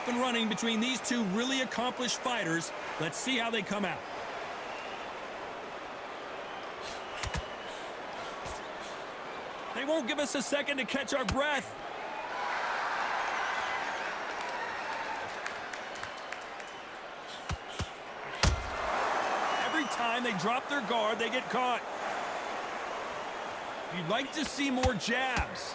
off and running between these two really accomplished fighters. Let's see how they come out. They won't give us a second to catch our breath. Every time they drop their guard, they get caught. You'd like to see more jabs.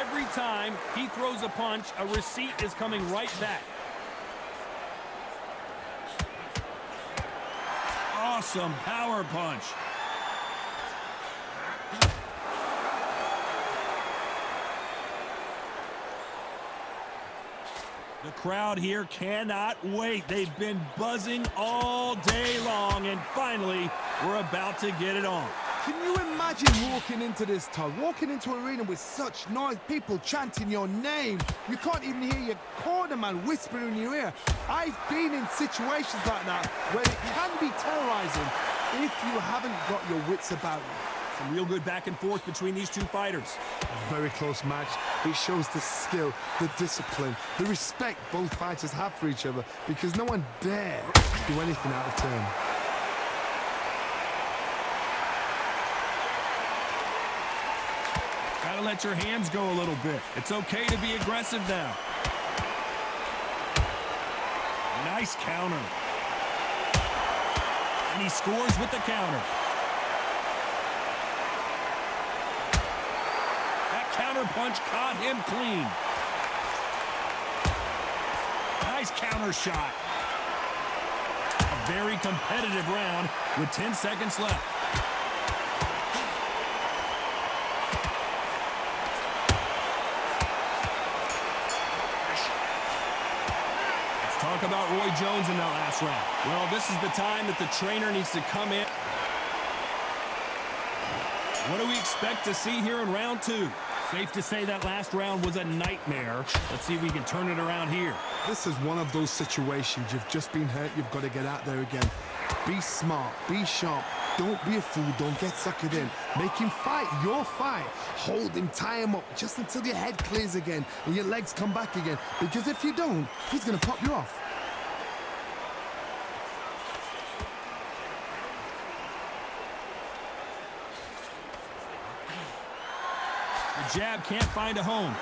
Every time he throws a punch, a receipt is coming right back. Awesome power punch. The crowd here cannot wait. They've been buzzing all day long, and finally, we're about to get it on. Can you imagine walking into this, Todd? Walking into an arena with such noise, people chanting your name. You can't even hear your cornerman whispering in your ear. I've been in situations like that where it can be terrorizing if you haven't got your wits about you. Some real good back and forth between these two fighters. Very close match. It shows the skill, the discipline, the respect both fighters have for each other, because no one dare do anything out of turn. Gotta let your hands go a little bit. It's okay to be aggressive now. Nice counter. And he scores with the counter. That counter punch caught him clean. Nice counter shot. A very competitive round with 10 seconds left. Talk about Roy Jones in that last round. Well, this is the time that the trainer needs to come in. What do we expect to see here in round two? Safe to say that last round was a nightmare. Let's see if we can turn it around here. This is one of those situations. You've just been hurt. You've got to get out there again. Be smart. Be sharp. Don't be a fool. Don't get suckered in. Make him fight your fight. Hold him, tie him up just until your head clears again and your legs come back again. Because if you don't, he's going to pop you off. The jab can't find a home.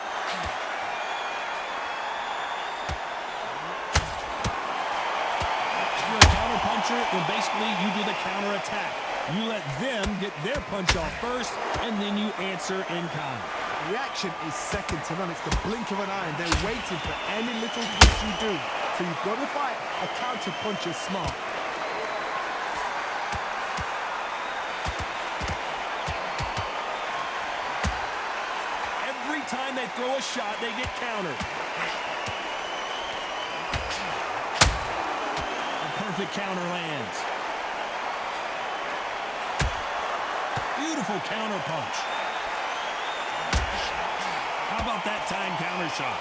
You're a counter puncher, then basically you do the counter attack. You let them get their punch off first, and then you answer in kind. Reaction is second to none. It's the blink of an eye, and they're waiting for any little twist you do. So you've got to fight a counter puncher smart. Every time they throw a shot, they get countered. A perfect counter lands. Beautiful counter punch. How about that time counter shot?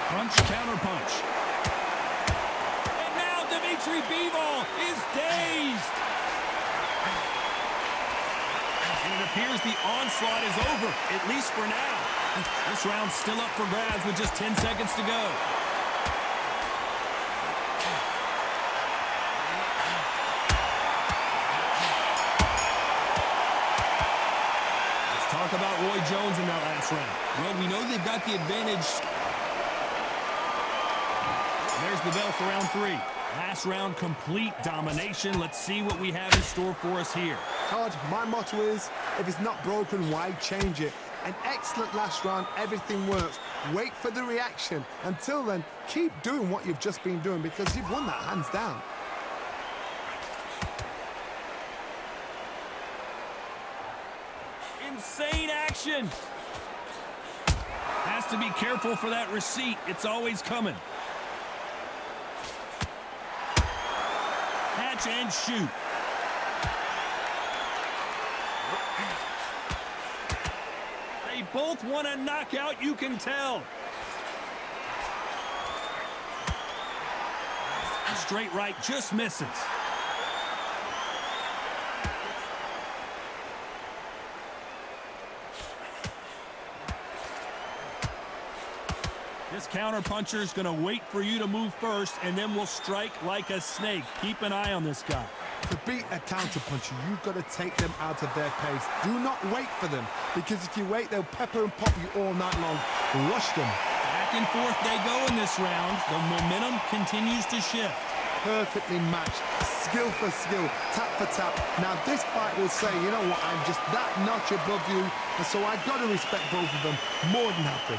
Punch, counter punch. And now Dmitry Bivol is dazed. And it appears the onslaught is over, at least for now. This round's still up for grabs with just 10 seconds to go. Let's talk about Roy Jones in that last round. Well, we know they've got the advantage. There's the bell for round three. Last round, complete domination. Let's see what we have in store for us here. Todd, my motto is, if it's not broken, why change it? An excellent last round, everything works. Wait for the reaction. Until then, keep doing what you've just been doing, because you've won that hands down. Insane action. Has to be careful for that receipt. It's always coming. Catch and shoot. They both want a knockout, you can tell. Straight right just misses. This counterpuncher is going to wait for you to move first, and then will strike like a snake. Keep an eye on this guy. To beat a counterpuncher, you've got to take them out of their pace. Do not wait for them, because if you wait, they'll pepper and pop you all night long. Rush them. Back and forth they go in this round. The momentum continues to shift. Perfectly matched, skill for skill, tap for tap. Now this fight will say, you know what, I'm just that notch above you, and so I've got to respect both of them. More than happy.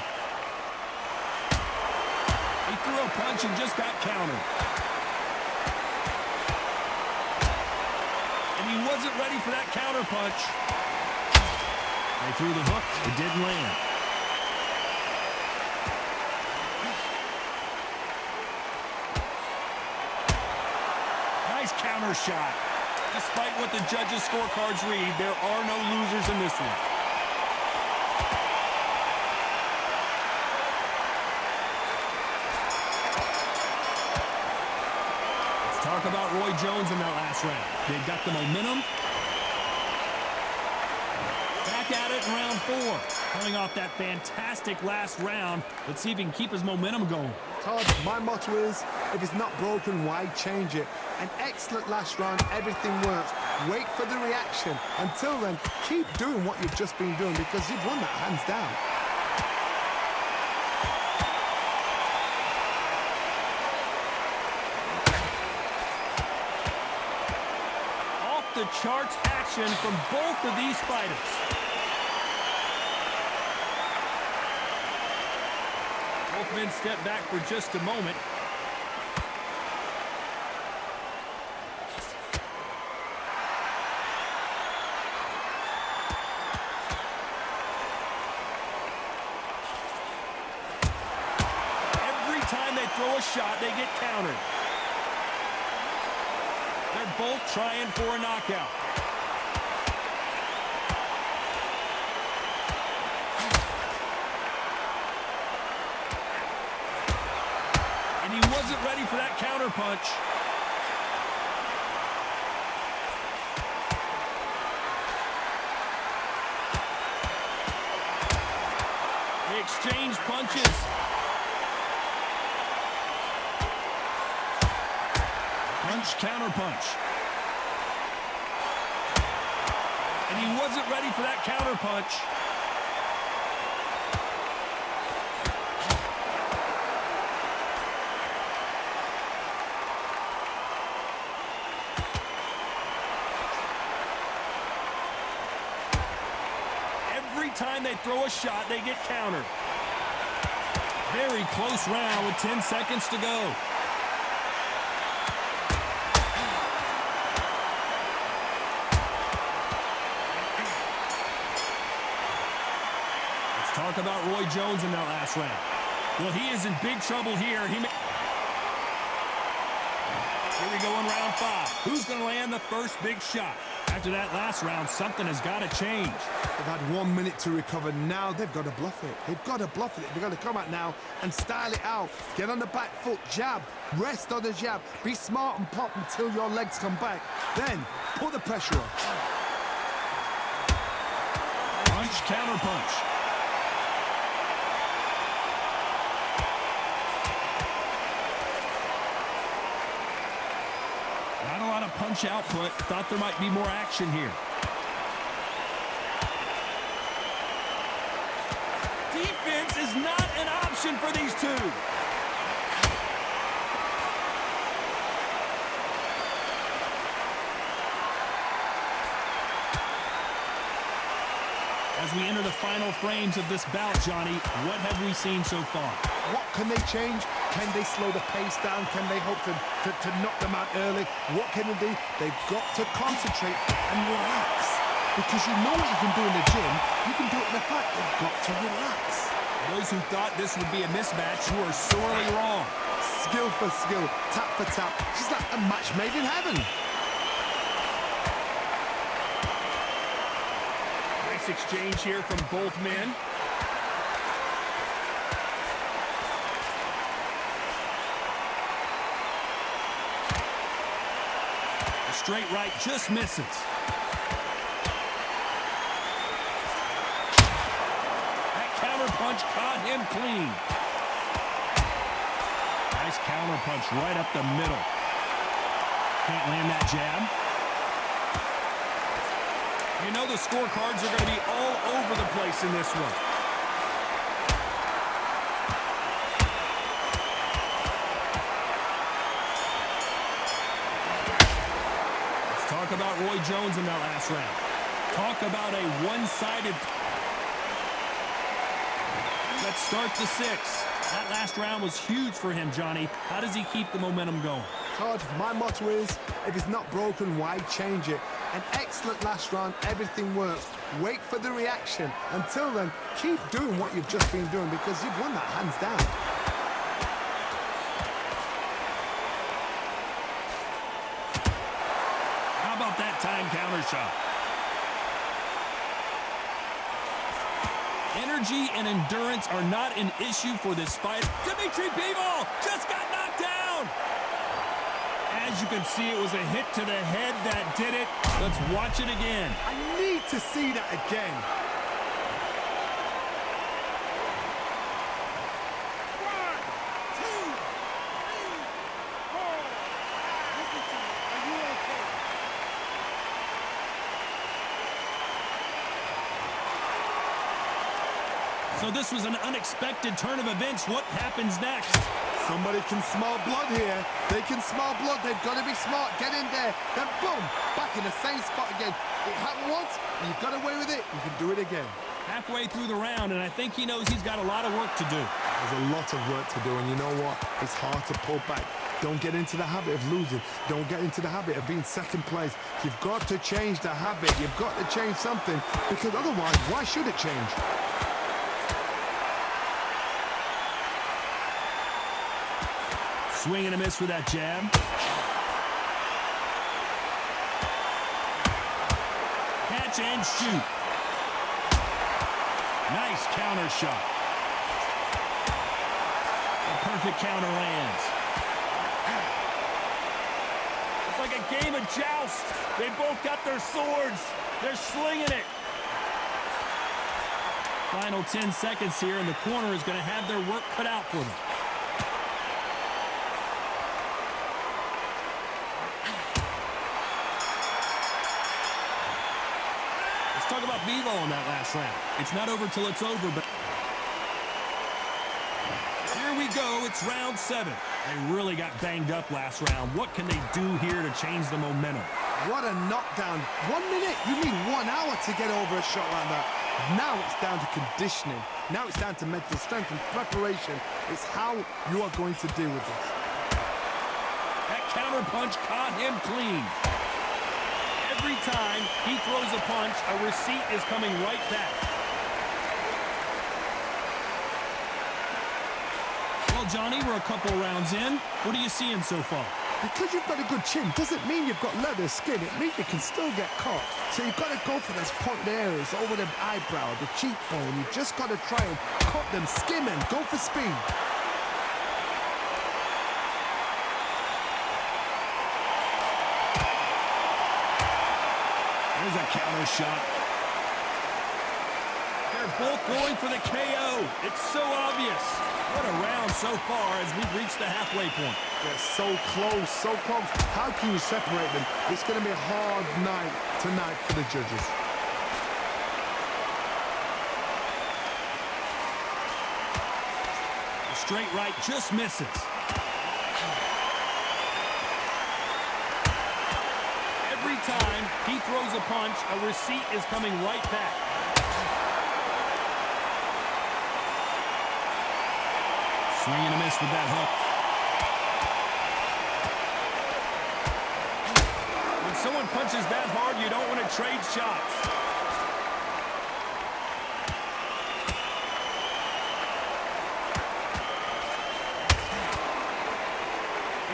He threw a punch and just got countered. And he wasn't ready for that counter punch. They threw the hook, it didn't land. Nice counter shot. Despite what the judges' scorecards read, there are no losers in this one. Talk about Roy Jones in that last round. They've got the momentum. Back at it in round 4. Coming off that fantastic last round. Let's see if he can keep his momentum going. Todd, my motto is, if it's not broken, why change it? An excellent last round, everything works. Wait for the reaction. Until then, keep doing what you've just been doing, because you've won that hands down. The charts action from both of these fighters. Both men step back for just a moment. Every time they throw a shot, they get countered. They're both trying for a knockout. And he wasn't ready for that counter punch. They exchange punches. Punch, counter punch. And he wasn't ready for that counter punch. Every time they throw a shot, they get countered. Very close round with 10 seconds to go. Talk about Roy Jones in that last round. Well, he is in big trouble here. Here we go in round 5. Who's going to land the first big shot? After that last round, something has got to change. They've had 1 minute to recover. Now they've got to bluff it. They've got to bluff it. They've got to come out now and style it out. Get on the back foot, jab, rest on the jab. Be smart and pop until your legs come back. Then put the pressure on. Punch, counter punch. Not a lot of punch output. Thought there might be more action here. Defense is not an option for these two. As we enter the final frames of this bout, Johnny, what have we seen so far? What can they change? Can they slow the pace down? Can they hope to knock them out early? What can they do? They've got to concentrate and relax. Because you know what you can do in the gym, you can do it in the fight. They've got to relax. Those who thought this would be a mismatch, you are sorely wrong. Skill for skill, tap for tap. It's like a match made in heaven. Nice exchange here from both men. straight right just misses. That counter punch caught him clean. Nice counter punch right up the middle. Can't land that jab. You know the scorecards are going to be all over the place in this one. Let's talk about Roy Jones in that last round. Talk about a one-sided. Let's start the sixth. That last round was huge for him, Johnny. How does he keep the momentum going? Todd, my motto is, if it's not broken, why change it? An excellent last round, everything works. Wait for the reaction. Until then, keep doing what you've just been doing because you've won that hands down. How about that time counter shot? Energy and endurance are not an issue for this fight. Dmitry Bivol just got knocked down. As you can see, it was a hit to the head that did it. Let's watch it again. I need to see that again. So this was an unexpected turn of events. What happens next? Somebody can smell blood here. They can smell blood. They've got to be smart. Get in there. Then boom, back in the same spot again. It happened once. You got away with it. You can do it again. Halfway through the round, and I think he knows he's got a lot of work to do. There's a lot of work to do, and you know what? It's hard to pull back. Don't get into the habit of losing. Don't get into the habit of being second place. You've got to change the habit. You've got to change something, because otherwise, why should it change? Swing and a miss with that jab. Catch and shoot. Nice counter shot. A perfect counter lands. It's like a game of joust. They both got their swords. They're slinging it. Final 10 seconds here, and the corner is going to have their work cut out for them. Talk about Bivol in that last round. It's not over till it's over, but here we go. It's round 7. They really got banged up last round. What can they do here to change the momentum? What a knockdown. 1 minute? You need 1 hour to get over a shot like that. Now it's down to conditioning. Now it's down to mental strength and preparation. It's how you are going to deal with this. That counter punch caught him clean. Every time he throws a punch, a receipt is coming right back. Well, Johnny, we're a couple rounds in. What are you seeing so far? Because you've got a good chin doesn't mean you've got leather skin. It means you can still get caught. So you've got to go for those pointed areas over the eyebrow, the cheekbone. You've just got to try and cut them, skim and go for speed. There's a counter shot. They're both going for the KO. It's so obvious. What a round so far as we've reached the halfway point. They're so close, so close. How can you separate them? It's going to be a hard night tonight for the judges. The straight right just misses. Every time he throws a punch, a receipt is coming right back. Swing and a miss with that hook. When someone punches that hard, you don't want to trade shots.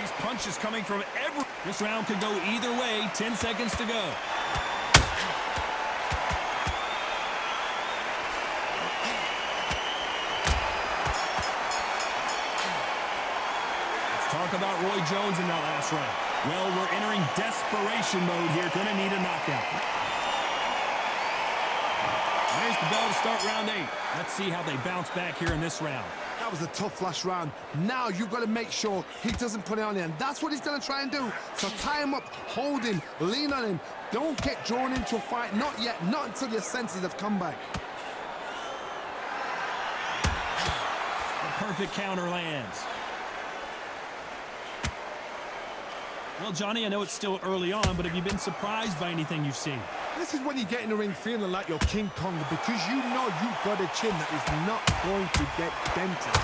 These punches coming from every... This round could go either way. 10 seconds to go. Let's talk about Roy Jones in that last round. Well, we're entering desperation mode here. Gonna need a knockout. There's the bell to start round 8. Let's see how they bounce back here in this round. That was a tough last round. Now you've got to make sure he doesn't put it on him. That's what he's going to try and do. So tie him up, hold him, lean on him. Don't get drawn into a fight. Not yet. Not until your senses have come back. The perfect counter lands. Well, Johnny, I know it's still early on, but have you been surprised by anything you've seen? This is when you get in the ring feeling like you're King Kong, because you know you've got a chin that is not going to get dented.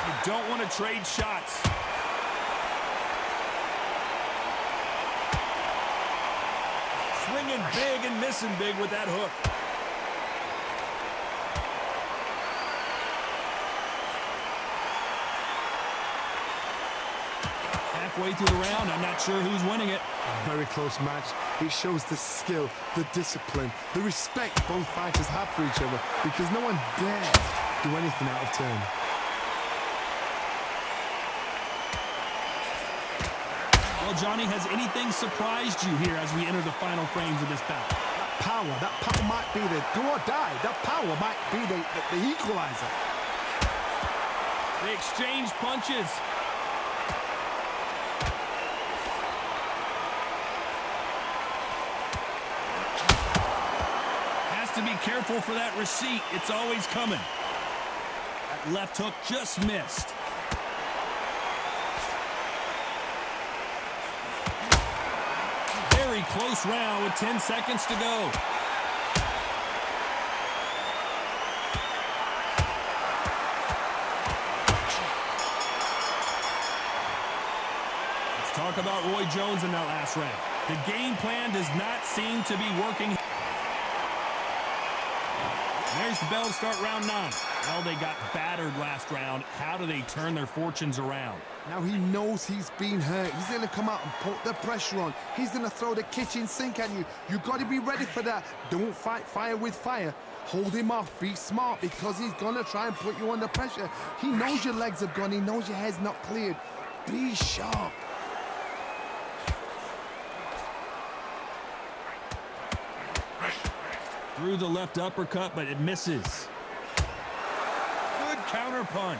You don't want to trade shots. Swinging big and missing big with that hook. Halfway through the round, I'm not sure who's winning it. Very close match. It shows the skill, the discipline, the respect both fighters have for each other, because no one dares do anything out of turn. Well, Johnny, has anything surprised you here as we enter the final frames of this bout? That power might be the do or die. That power might be the equalizer. They exchange punches. To be careful for that receipt. It's always coming. That left hook just missed. Very close round with 10 seconds to go. Let's talk about Roy Jones in that last round. The game plan does not seem to be working. There's the bell to start round 9. Well, they got battered last round. How do they turn their fortunes around? Now he knows he's been hurt. He's going to come out and put the pressure on. He's going to throw the kitchen sink at you. You've got to be ready for that. Don't fight fire with fire. Hold him off. Be smart, because he's going to try and put you under pressure. He knows your legs have gone. He knows your head's not cleared. Be sharp. Through the left uppercut, but it misses. Good counter punch.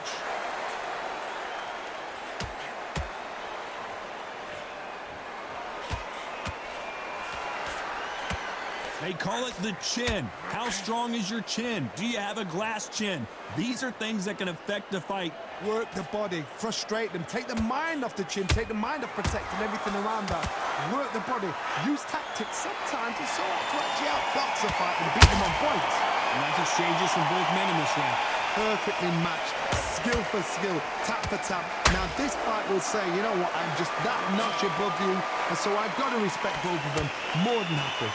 They call it the chin. How strong is your chin? Do you have a glass chin? These are things that can affect the fight. Work the body, frustrate them, take the mind off the chin, take the mind off protecting everything around that. Work the body, use tactics. Sometimes it's so hard to actually outbox a fight and beat them on points. Nice exchanges from both men in this round. Perfectly matched, skill for skill, tap for tap. Now this fight will say, you know what, I'm just that notch above you, and so I've got to respect both of them. More than happy.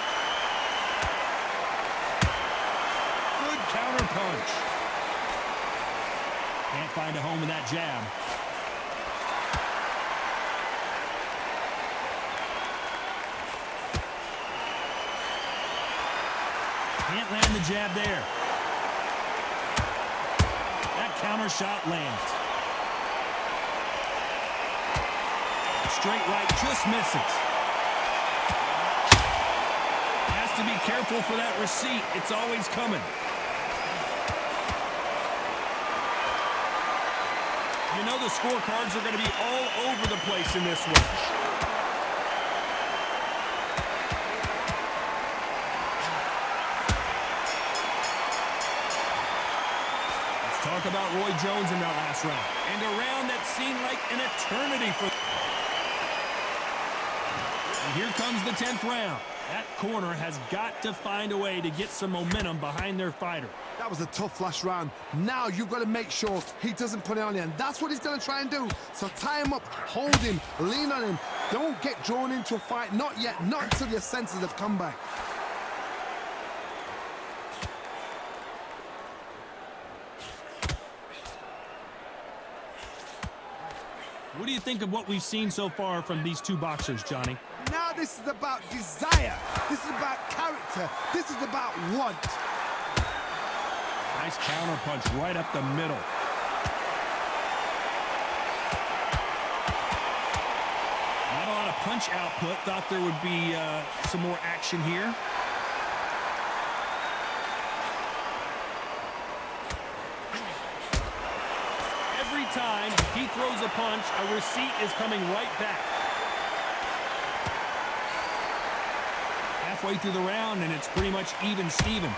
Good counter punch. Can't find a home in that jab. Can't land the jab there. That counter shot lands. Straight right just misses. Has to be careful for that receipt. It's always coming. You know the scorecards are going to be all over the place in this one. Let's talk about Roy Jones in that last round. And a round that seemed like an eternity for... And here comes the 10th round. That corner has got to find a way to get some momentum behind their fighter. That was a tough last round. Now you've got to make sure he doesn't put it on him. That's what he's going to try and do. So tie him up, hold him, lean on him. Don't get drawn into a fight. Not yet. Not until your senses have come back. What do you think of what we've seen so far from these two boxers, Johnny? Now this is about desire. This is about character. This is about want. Nice counter punch right up the middle. Not a lot of punch output. Thought there would be some more action here. Every time he throws a punch, a receipt is coming right back. Halfway through the round, and it's pretty much even Steven.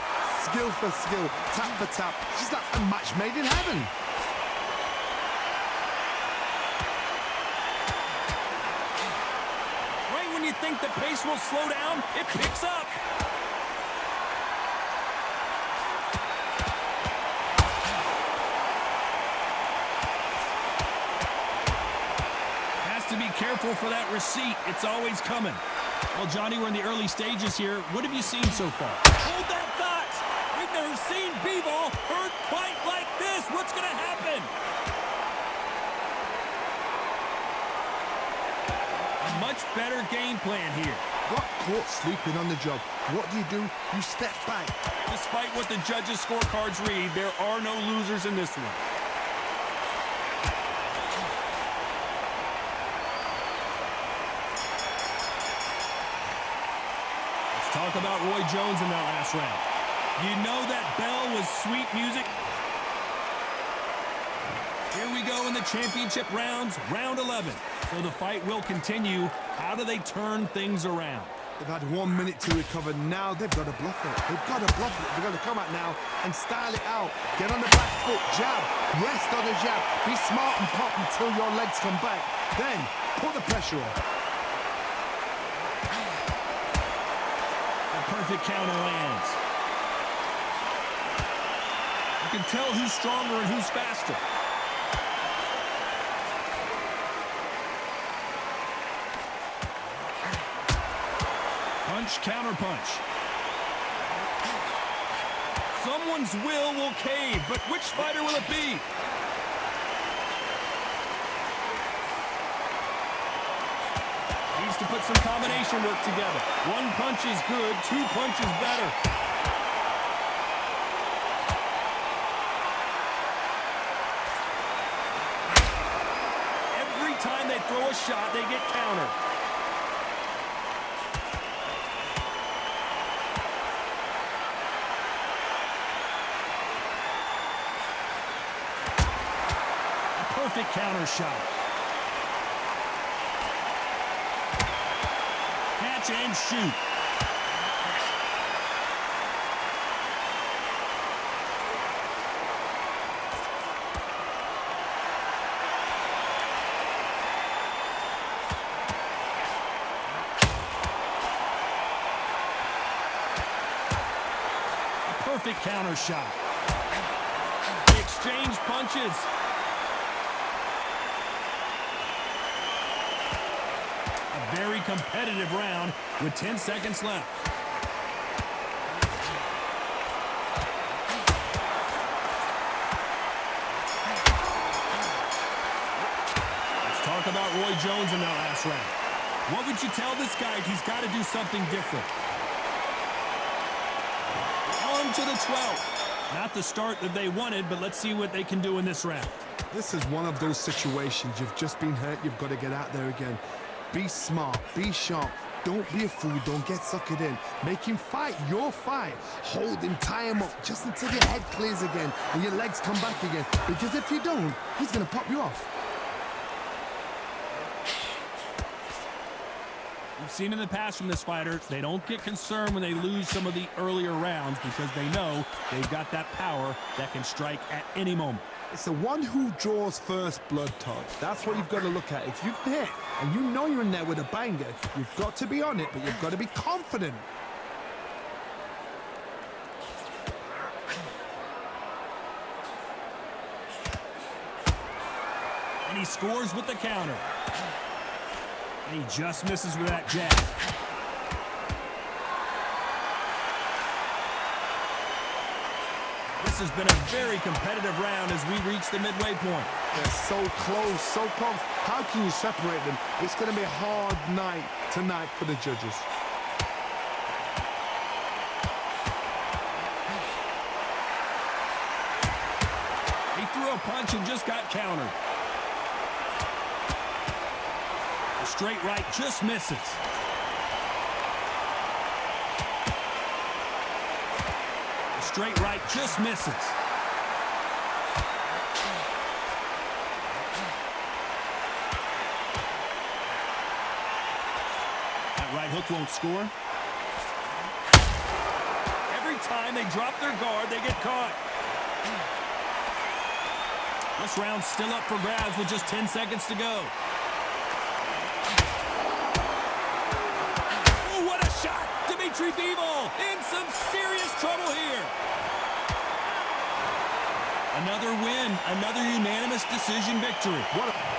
Skill for skill, tap for tap. She's like a match made in heaven. Right when you think the pace will slow down, it picks up. Has to be careful for that receipt. It's always coming. Well, Johnny, we're in the early stages here. What have you seen so far? Hold that thought. We've never seen Bivol hurt quite like this. What's going to happen? A much better game plan here. Got caught sleeping on the job. What do? You step back. Despite what the judges' scorecards read, there are no losers in this one. Talk about Roy Jones in that last round. You know that bell was sweet music. Here we go in the championship rounds, round 11. So the fight will continue. How do they turn things around? They've had 1 minute to recover. Now they've got to bluff it. They've got to bluff it. They've got to come out now and style it out. Get on the back foot, jab, rest on the jab. Be smart and pop until your legs come back. Then put the pressure on. Perfect counter lands. You can tell who's stronger and who's faster. Punch, counter punch. Someone's will cave, but which fighter will it be? Needs to put some combination work together. One punch is good, two punches better. Every time they throw a shot, they get countered. A perfect counter shot. And shoot. A perfect counter shot. They exchange punches. Very competitive round with 10 seconds left. Let's talk about Roy Jones in that last round. What would you tell this guy? He's got to do something different. On to the 12th. Not the start that they wanted, but let's see what they can do in this round. This is one of those situations. You've just been hurt. You've got to get out there again. Be smart, be sharp, don't be a fool, don't get suckered in. Make him fight your fight. Hold him, tie him up, just until your head clears again and your legs come back again. Because if you don't, he's going to pop you off. We've seen in the past from this fighter, they don't get concerned when they lose some of the earlier rounds because they know they've got that power that can strike at any moment. It's the one who draws first blood, Todd. That's what you've got to look at. If you hit and you know you're in there with a banger, you've got to be on it, but you've got to be confident. And he scores with the counter. And he just misses with that jab. This has been a very competitive round as we reach the midway point. They're so close, so close. How can you separate them? It's going to be a hard night tonight for the judges. threw a punch and just got countered. The straight right just misses. The straight right just misses. That right hook won't score. Every time they drop their guard, they get caught. This round's still up for grabs with just 10 seconds to go. Oh, what a shot! Dmitry Bivol in some serious trouble here. Another win, another unanimous decision victory. What a